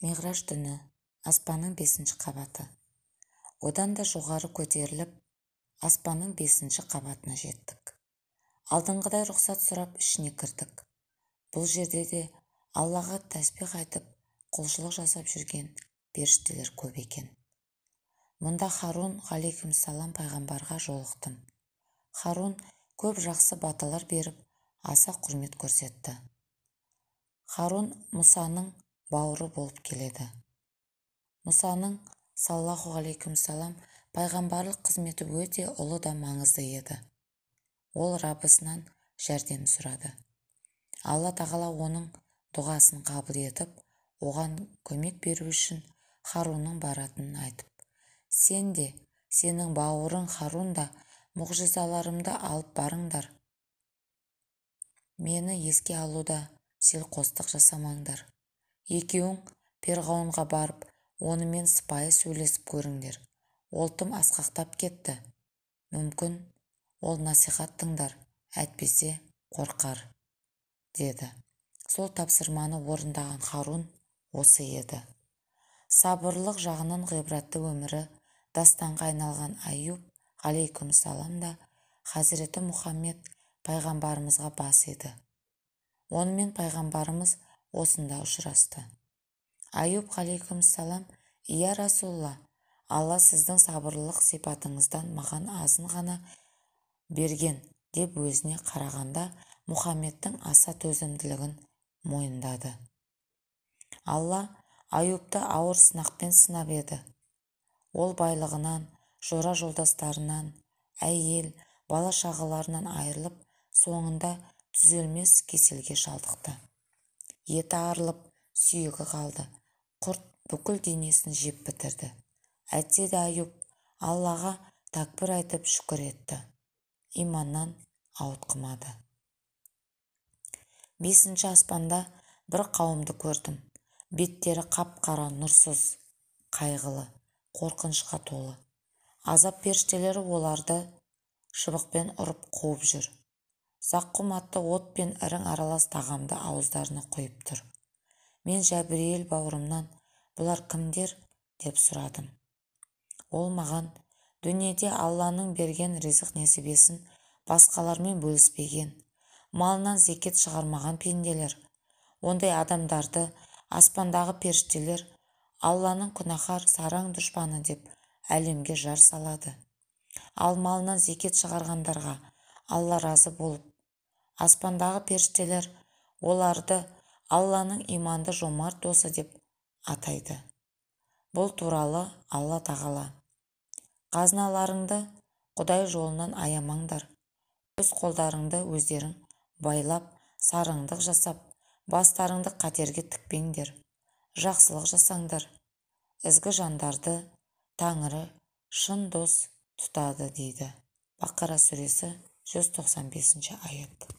Миғраж түні аспанның 5-ші қабаты. Одан да жоғары көтеріліп, аспанның 5-ші қабатына жеттік. Алдыңғыдай рұқсат сұрап ішіне кірдік. Бұл жерде де Аллаға тәсбих айтып, құлшылық жасап жүрген періштелер көп екен. Мұнда Харун ғалейкумсалам пайғамбарға жолықтым. Харун көп жақсы баталар беріп, аса құрмет көрсетті. Харун Мұсаның бауыры болып келеді. Мұсаның саллаллаху алейкумсалам пайғамбарлық қызметі өте ұлы да маңызды еді. Ол Раббысынан жәрдем сұрады. Алла тағала оның дұғасын қабыл етіп, оған көмек беру үшін Харунның баратынын айтып, сен де, сенің бауырың Харун да мұғжизаларымды алып барыңдар. Мені еске алуда селқостық жасамаңдар. Екеуің Перғауынға барып, онымен сыпайы сөйлесіп көріңдер. Ол тым асқақтап кетті. Мүмкін ол насихат тыңдар, әйтпесе қорқар, деді. Сол тапсырманы орындаған Харун осы еді. Сабырлық жағынан ғибратты өмірі дастанға айналған Аюб ғалейкумсалам да Хазіреті Мұхаммед пайғамбарымызға бас еді. Онымен пайғамбарымыз осында ұшырасты. Аюб ғалейкумсалам, ия Расулла, Алла сіздің сабырлылық сипатыңыздан маған азын ғана берген деп өзіне қарағанда Мұхаммедтің аса төзімділігін мойындады. Алла Аюбты ауыр сынақпен сынап еді. Ол байлығынан, жора жолдастарынан, әйел, бала шағаларынан айырылып, соңында түзелмес кеселге шалдықты. Еті арылып, сүйегі қалды. Құрт бүкіл денесін жеп бітірді. Әйтсе де Аюб Аллаға такбір айтып шүкір етті. Иманнан ауытқымады. 5-ші аспанда бір қауымды көрдім. Беттері қап-қара, нұрсыз, қайғылы, қорқынышқа толы. Азап періштелері оларды шыбықпен ұрып қуып жүр. Заққұм атты от пен ірің аралас тағамды ауыздарына құйып тұр. Мен Жәбірейіл бауырымнан, бұлар кімдер, деп сұрадым. Ол маған, дүниеде Алланың берген ризық несібесін басқалармен бөліспеген, малынан зекет шығармаған пенделер. Ондай адамдарды аспандағы періштелер Алланың күнәһар сараң дұшпаны деп әлемге жар салады. Ал малынан зекет шығарғандарға Алла разы болып, аспандағы періштелер оларды Алланың иманды жомарт досы деп атайды. Бұл туралы Алла тағала, қазыналарыңды Құдай жолынан аямаңдар, өз қолдарыңды өздерің байлап, сараңдық жасап, бастарыңды қатерге тікпеңдер, жақсылық жасаңдар, ізгі жандарды Тәңірі шын дос тұтады, дейді. Бақара сүресі 195 аят.